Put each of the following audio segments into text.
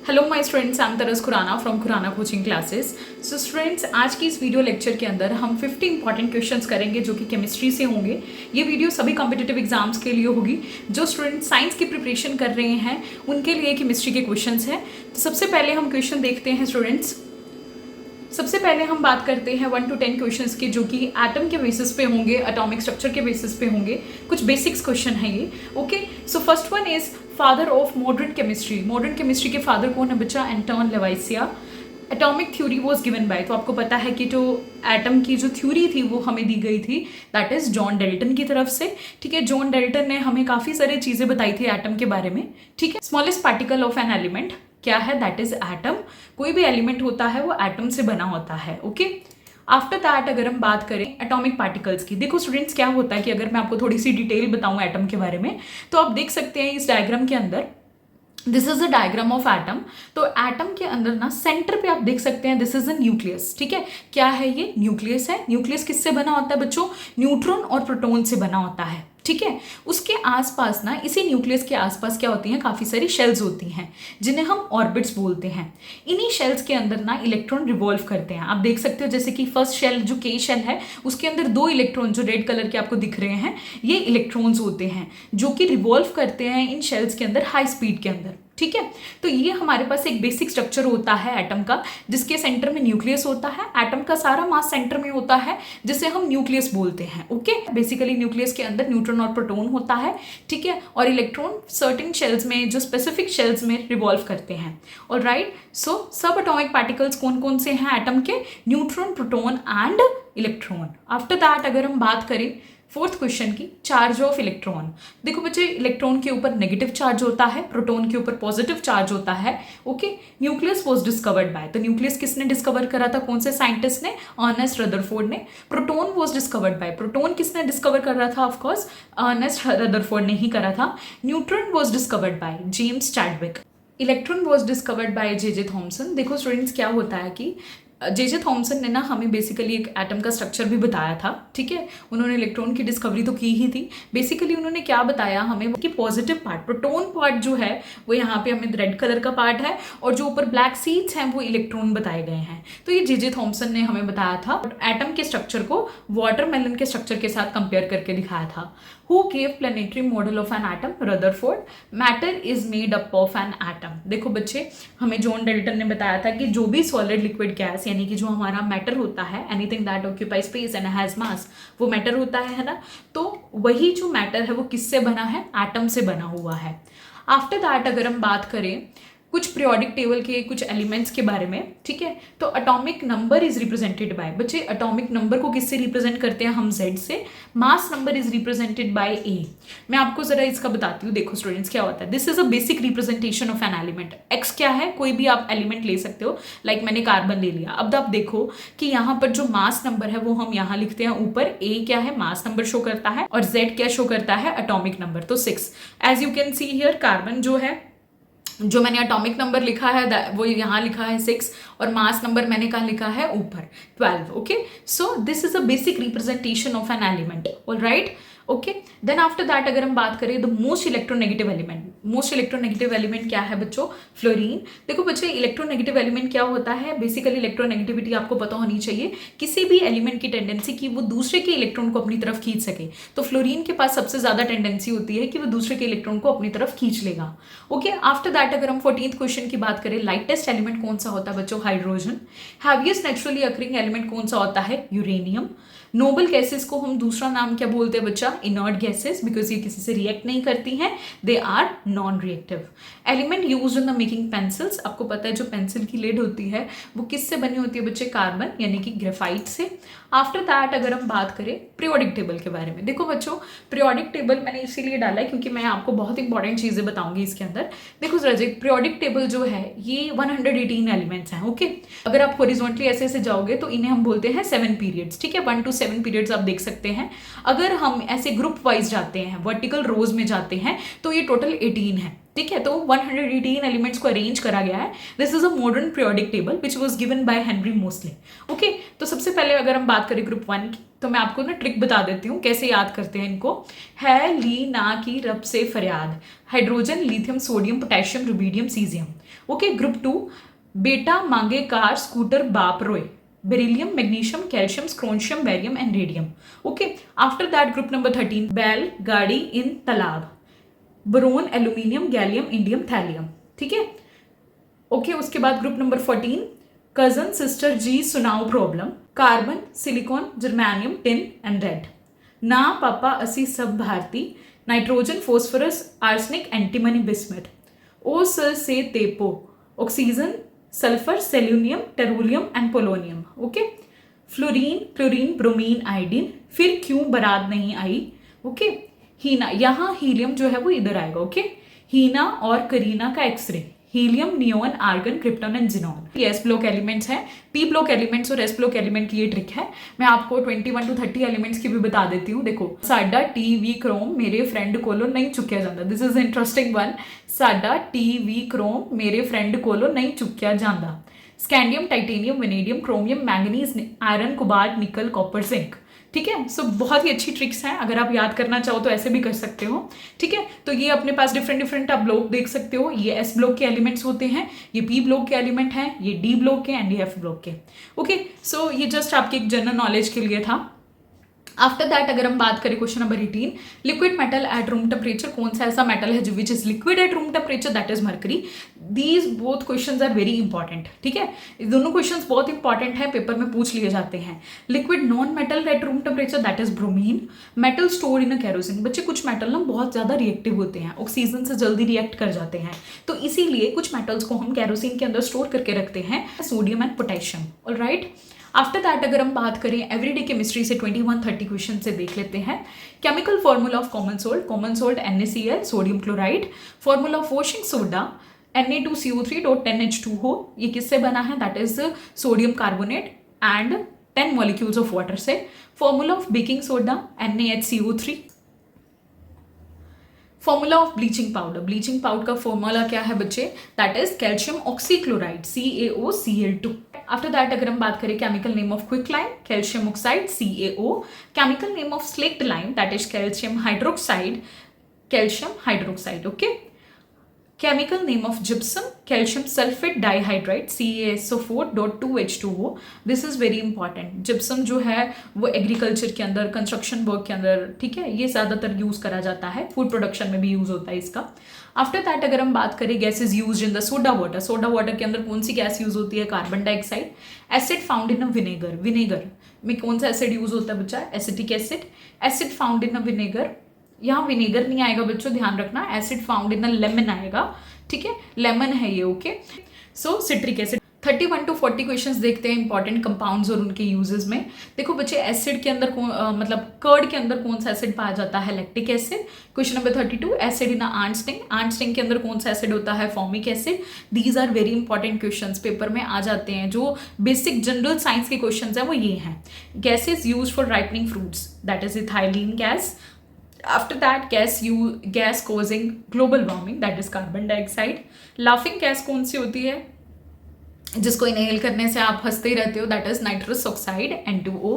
Hello my students, I am Taras Khurana from Khurana coaching classes. So students, आज की इस video lecture के अंदर हम 50 इंपॉर्टेंट क्वेश्चंस करेंगे जो कि केमिस्ट्री से होंगे। ये वीडियो सभी कॉम्पिटिटिव एग्जाम्स के लिए होगी। जो स्टूडेंट साइंस की प्रिपरेशन कर रहे हैं उनके लिए केमिस्ट्री के क्वेश्चंस हैं। तो सबसे पहले हम क्वेश्चन देखते हैं स्टूडेंट्स। सबसे पहले हम बात करते हैं 1 to 10 क्वेश्चंस की, जो कि एटम के बेसिस पे होंगे, एटॉमिक स्ट्रक्चर के बेसिस पे होंगे। कुछ बेसिक्स क्वेश्चन है ये। Okay, so first one is father of modern chemistry. Modern chemistry के फादर कौन है बच्चा? Antoine Lavoisier. Atomic theory was given by, तो आपको पता है कि जो एटम की जो थ्योरी थी वो हमें दी गई थी, दैट इज जॉन डेल्टन की तरफ से। ठीक है, जॉन डेल्टन ने हमें काफ़ी सारी चीज़ें बताई थी एटम के बारे में। ठीक है, smallest particle of an element क्या है? That is atom. कोई भी एलिमेंट होता है वो एटम से बना होता है। ओके, आफ्टर दैट अगर हम बात करें एटॉमिक पार्टिकल्स की, देखो स्टूडेंट्स क्या होता है कि अगर मैं आपको थोड़ी सी डिटेल बताऊं एटम के बारे में, तो आप देख सकते हैं इस डायग्राम के अंदर, this is a diagram of atom. तो एटम के अंदर ना सेंटर पे आप देख सकते हैं दिस इज अ न्यूक्लियस। ठीक है, क्या है ये? न्यूक्लियस है। न्यूक्लियस किससे बना होता है बच्चों? न्यूट्रॉन और प्रोटॉन से बना होता है। ठीक है, उसके आसपास ना, इसी न्यूक्लियस के आसपास क्या होती हैं? काफ़ी सारी शेल्स होती हैं जिन्हें हम ऑर्बिट्स बोलते हैं। इन्हीं शेल्स के अंदर ना इलेक्ट्रॉन रिवॉल्व करते हैं। आप देख सकते हो जैसे कि फर्स्ट शेल जो के शेल है उसके अंदर 2 इलेक्ट्रॉन जो रेड कलर के आपको दिख रहे हैं, ये इलेक्ट्रॉन्स होते हैं जो कि रिवॉल्व करते हैं इन शेल्स के अंदर हाई स्पीड के अंदर। ठीक है, तो ये हमारे पास एक बेसिक स्ट्रक्चर होता है एटम का, जिसके सेंटर में न्यूक्लियस होता है। एटम का सारा मास सेंटर में होता है जिसे हम न्यूक्लियस बोलते हैं। ओके, बेसिकली न्यूक्लियस के अंदर न्यूट्रॉन और प्रोटॉन होता है। ठीक है, और इलेक्ट्रॉन सर्टेन शेल्स में, जो स्पेसिफिक शेल्स में रिवॉल्व करते हैं। ऑलराइट, सो सब एटॉमिक पार्टिकल्स कौन कौन से हैं एटम के? Neutron, proton and electron. After that अगर हम बात करें फोर्थ क्वेश्चन की, चार्ज ऑफ इलेक्ट्रॉन। देखो बच्चे, इलेक्ट्रॉन के ऊपर नेगेटिव चार्ज होता है, प्रोटॉन के ऊपर पॉजिटिव चार्ज होता है। Okay, nucleus was discovered by, तो न्यूक्लियस किसने डिस्कवर करा था? कौन से साइंटिस्ट ने? अर्नेस्ट रदरफोर्ड ने। Proton was discovered by, proton किसने डिस्कवर कर रहा था? ऑफ कोर्स अर्नेस्ट रदरफोर्ड ने ही करा था। Neutron was discovered by James Chadwick. Electron was discovered by J Thomson. देखो स्टूडेंट्स, क्या होता है कि जे थॉमसन ने ना हमें बेसिकली एक एटम का स्ट्रक्चर भी बताया था। ठीक है, उन्होंने इलेक्ट्रॉन की डिस्कवरी तो की ही थी। बेसिकली उन्होंने क्या बताया हमें कि पॉजिटिव पार्ट, प्रोटॉन पार्ट जो है वो यहाँ पे हमें रेड कलर का पार्ट है, और जो ऊपर ब्लैक सीड्स हैं वो इलेक्ट्रॉन बताए गए हैं। तो ये जे थॉमसन ने हमें बताया था। एटम के स्ट्रक्चर को वाटरमेलन के स्ट्रक्चर के साथ कंपेयर करके दिखाया था। Who gave planetary model of an atom? Rutherford. Matter is made up of an atom. देखो बच्चे, हमें जॉन डेल्टन ने बताया था कि जो भी सॉलिड लिक्विड गैस, यानी कि जो हमारा मैटर होता है, anything that occupy space and has मास, वो मैटर होता है ना। तो वही जो मैटर है वो किससे बना है? एटम से बना हुआ है। आफ्टर दैट अगर हम बात करें कुछ पीरियोडिक टेबल के कुछ एलिमेंट्स के बारे में, ठीक है, तो atomic number is represented by, बच्चे अटोमिक नंबर को किससे रिप्रेजेंट करते हैं हम? Z से। Mass number is represented by A। मैं आपको जरा इसका बताती हूँ। देखो स्टूडेंट्स, क्या होता है, this is a basic representation of an element. X क्या है? कोई भी आप एलिमेंट ले सकते हो, लाइक मैंने कार्बन ले लिया। अब आप देखो कि यहाँ पर जो मास नंबर है वो हम यहाँ लिखते हैं ऊपर। A क्या है? मास नंबर शो करता है, और Z क्या शो करता है? Atomic number. तो 6, as you can see here, carbon जो है, जो मैंने एटॉमिक नंबर लिखा है वो यहाँ लिखा है 6, और मास नंबर मैंने कहाँ लिखा है? ऊपर 12। Okay, so this is a basic representation of an element. Alright, okay, then after that अगर हम बात करें the most electronegative element. Most electronegative element क्या है बच्चों? फ्लोरीन। देखो बच्चे, इलेक्ट्रोनेगेटिव एलिमेंट क्या होता है? बेसिकली इलेक्ट्रोनेगेटिविटी आपको पता होनी चाहिए। किसी भी एलिमेंट की टेंडेंसी कि वो दूसरे के इलेक्ट्रॉन को अपनी तरफ खींच सके, तो फ्लोरीन के पास सबसे ज्यादा टेंडेंसी होती है कि वो दूसरे के इलेक्ट्रॉन को अपनी तरफ खींच लेगा। ओके, आफ्टर दैट अगर हम 14th क्वेश्चन की बात करें, लाइटेस्ट एलिमेंट कौन सा होता है बच्चों? Hydrogen. Heaviest naturally occurring element कौन सा होता है? यूरेनियम। नोबल गैसेस को हम दूसरा नाम क्या बोलते हैं बच्चा? इनर्ट गैसेस, बिकॉज ये किसी से रिएक्ट नहीं करती हैं, they are non reactive. Element used in the making pencils. आपको पता है जो पेंसिल की लिड होती है वो किससे बनी होती है बच्चे? कार्बन, यानी कि ग्रेफाइट से। आफ्टर दैट अगर हम बात करें पीरियोडिक टेबल के बारे में, देखो बच्चों, पीरियोडिक टेबल मैंने इसीलिए डाला है क्योंकि मैं आपको बहुत इंपॉर्टेंट चीजें बताऊंगी इसके अंदर। देखो जरा, पीरियोडिक टेबल जो है ये 118 एलिमेंट्स हैं। ओके, अगर आप हॉरिजॉन्टली ऐसे ऐसे जाओगे तो इन्हें हम बोलते हैं 7 पीरियड्स। ठीक है, 1 to 7 पीरियड्स आप देख सकते हैं। अगर हम ऐसे ग्रुप वाइज जाते हैं, वर्टिकल रोज में जाते हैं, तो ये टोटल 18 है। ठीक है। तो 118 एलिमेंट्स को अरेंज करा गया है। This is a modern periodic table which was given by Henry Moseley. Okay, तो सबसे पहले अगर हम बात करें ग्रुप 1 की, तो मैं आपको ना ट्रिक बता देती हूँ कैसे याद करते हैं इनको। है ली ना की रब से फरियाद, hydrogen lithium sodium potassium rubidium caesium. Okay, group 2, बेटा मांगे कार स्कूटर बाप रोए, beryllium magnesium calcium strontium barium and radium. Okay, after that group number 13, बैल गाड़ी इन तालाब, boron aluminium gallium indium thallium. ठीक है। ओके, उसके बाद group number 14, cousin sister ji सुनाओ problem, carbon silicon germanium tin and lead, ना पापा असी सब भारती, nitrogen phosphorus arsenic antimony bismuth, ओ सर से तेपो, oxygen sulphur selenium tellurium and polonium. Okay, fluorine chlorine bromine iodine, फिर क्यों बारात नहीं आई। ओके, हीना, यहाँ हीलियम जो है वो इधर आएगा। ओके, हीना और करीना का xray, helium neon argon krypton and xenon. ये एस ब्लॉक एलिमेंट्स हैं। पी ब्लॉक एलिमेंट्स और एस ब्लॉक एलिमेंट की ये ट्रिक है। मैं आपको 21 to 30 एलिमेंट्स की भी बता देती हूँ। देखो, साडा टीवी क्रोम मेरे फ्रेंड कोलो नहीं चुक्या जाता। This is interesting one. साडा टीवी क्रोम मेरे फ्रेंड कोलो नहीं चुक्या जाता। Scandium titanium vanadium chromium manganese iron cobalt nickel copper zinc. ठीक है। सो बहुत ही अच्छी ट्रिक्स हैं। अगर आप याद करना चाहो तो ऐसे भी कर सकते हो। ठीक है। तो ये अपने पास डिफरेंट आप ब्लॉक देख सकते हो। ये एस ब्लॉक के एलिमेंट्स होते हैं, ये पी ब्लॉक के एलिमेंट हैं, ये डी ब्लॉक के एंड ये एफ ब्लॉक के। ओके, सो ये जस्ट आपके एक जनरल नॉलेज के लिए था। आफ्टर दैट अगर हम बात करें question number 18, liquid metal at room temperature, कौन सा ऐसा मेटल है जो which is liquid at room temperature, that is mercury. These both questions are very important. ठीक है, दोनों क्वेश्चंस बहुत इंपॉर्टेंट है, पेपर में पूछ लिए जाते हैं। Liquid non metal at room temperature, that is bromine. Metal store in a kerosene, बच्चे कुछ मेटल ना बहुत ज्यादा रिएक्टिव होते हैं, ऑक्सीजन से जल्दी रिएक्ट कर जाते हैं, तो इसीलिए कुछ मेटल्स को हम केरोसिन के अंदर स्टोर करके रखते हैं, sodium and potassium. Alright, after that अगर हम बात करें एवरीडे केमिस्ट्री से 21-30 क्वेश्चन से देख लेते हैं। Chemical formula of common salt NaCl sodium chloride. Formula of washing soda Na2CO3.10H2O, ये किससे बना है, that is sodium carbonate and 10 molecules of water से। Formula of baking soda NaHCO3। Formula of bleaching powder का फॉर्मूला क्या है बच्चे, that is calcium oxychloride CaOCl2। After that अगर हम बात करें chemical name of quick lime, calcium oxide CaO। Chemical name of slaked lime, that is calcium hydroxide. Okay, chemical name of gypsum, calcium sulphate dihydrate CaSO4.2H2O। This is very important. Gypsum जो है वो agriculture के अंदर, construction work के अंदर, ठीक है, ये ज्यादातर यूज करा जाता है, फूड प्रोडक्शन में भी यूज होता है इसका। आफ्टर दैट अगर हम बात करें gases use in the soda water के अंदर कौन सी गैस यूज होती है, carbon dioxide. Acid found in a vinegar में कौन सा एसिड यूज होता है बच्चा, acetic acid. Acid found in a vinegar, यहाँ विनेगर नहीं आएगा बच्चों, ध्यान रखना, acid found in a lemon आएगा। ठीक है, लेमन है ये। Okay, so citric acid. 31 to 40 questions देखते हैं इंपॉर्टेंट कंपाउंड्स और उनके यूजेस में। देखो बच्चे, एसिड के अंदर मतलब कर्ड के अंदर कौन सा एसिड पाया जाता है, lactic acid. Question number 32, acid in ant sting के अंदर कौन सा एसिड होता है, formic acid. These are very important questions, paper में आ जाते हैं। जो बेसिक जनरल साइंस के क्वेश्चंस हैं वो ये हैं। Gases use for ripening fruits, that is ethylene gas. After that, gas causing global warming, that is carbon dioxide. Laughing gas कौन सी होती है, जिसको इनहेल करने से आप हंसते ही रहते हो, that is nitrous oxide N2O.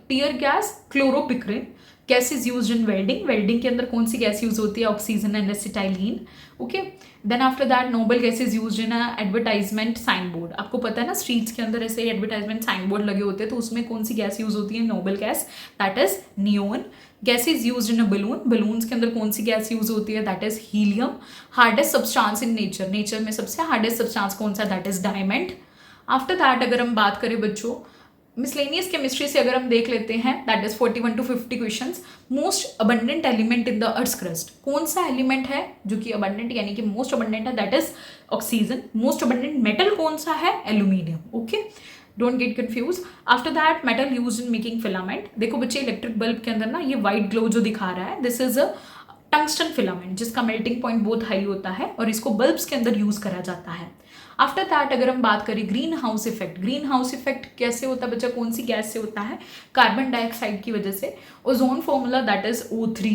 Tear gas chloropicrin. Gases use in welding के अंदर कौन सी गैस यूज होती है, oxygen and acetylene. Okay, then after that noble gases use in advertisement sign board. आपको पता है ना, स्ट्रीट्स के अंदर ऐसे एडवर्टाइजमेंट साइन बोर्ड लगे होते हैं, तो उसमें कौन सी गैस यूज होती है, noble gas, that is neon. Gases use in a balloons के अंदर कौन सी गैस यूज होती है, that is helium. Hardest substance in nature में सबसे हार्डेस्ट सब्सटेंस कौन सा, that is diamond. After that अगर हम बात करें बच्चों मिसलेनियस केमिस्ट्री से अगर हम देख लेते हैं, that is 41 to 50 questions. Most abundant element in the earth crust, कौन सा एलिमेंट है जो कि अबंडेंट यानी कि मोस्ट अबंडेंट है, that is oxygen. Most abundant metal कौन सा है, aluminium. Okay, don't get confuse. After that metal use in making filament. देखो बच्चे, इलेक्ट्रिक बल्ब के अंदर ना ये व्हाइट ग्लो जो दिखा रहा है, this is a tungsten filament, जिसका मेल्टिंग पॉइंट बहुत हाई होता है और इसको बल्ब्स के अंदर यूज करा जाता है। आफ्टर दैट अगर हम बात करें ग्रीन हाउस इफेक्ट कैसे होता है बच्चा, कौन सी गैस से होता है, कार्बन डाइऑक्साइड की वजह से। Ozone formula that is O3।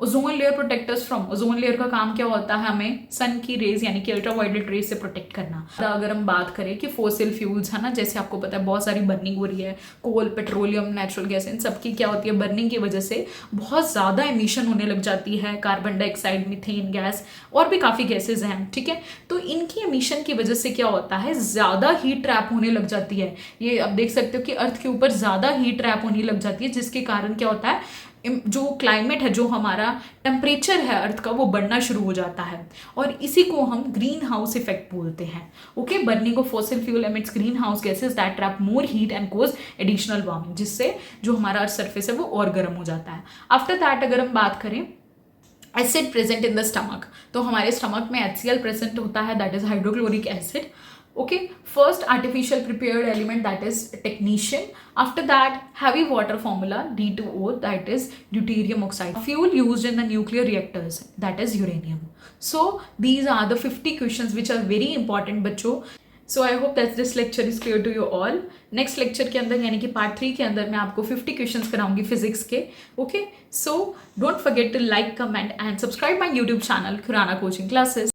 Ozone layer protectors from, ozone layer का काम क्या होता है, हमें सन की रेज यानी कि अल्ट्रावायलेट रेज से प्रोटेक्ट करना। अगर हम बात करें कि फोसिल फ्यूल्स है ना, जैसे आपको पता है बहुत सारी बर्निंग हो रही है, कोल, पेट्रोलियम, नेचुरल गैस, इन सबकी क्या होती है, बर्निंग की वजह से बहुत ज़्यादा एमिशन होने लग जाती है, कार्बन डाइऑक्साइड, मीथेन गैस और भी काफ़ी गैसेज हैं, ठीक है। तो इनकी एमिशन की वजह से क्या होता है, ज़्यादा हीट ट्रैप होने लग जाती है। ये आप देख सकते हो कि अर्थ के ऊपर ज़्यादा हीट ट्रैप होने लग जाती है, जिसके कारण क्या होता है, जो क्लाइमेट है, जो हमारा टेम्परेचर है अर्थ का, वो बढ़ना शुरू हो जाता है। और इसी को हम ग्रीन हाउस इफेक्ट बोलते हैं। Okay, burning of fossil fuel emits green house gases that trap more heat and cause additional warming, जिससे जो हमारा अर्थ सरफेस है वो और गर्म हो जाता है। आफ्टर दैट अगर हम बात करें acid present in the stomach, तो हमारे स्टमक में HCl प्रेजेंट होता है, that is hydrochloric acid. Okay, first artificial prepared element, that is technetium. After that, heavy water formula D2O, that is deuterium oxide. Fuel used in the nuclear reactors, that is uranium. So these are the 50 questions which are very important बच्चों। So I hope that this lecture is clear to you all. Next lecture के अंदर यानी कि part 3 के अंदर मैं आपको 50 questions कराऊंगी physics के। Okay, so don't forget to like, comment and subscribe my YouTube channel Khurana coaching classes.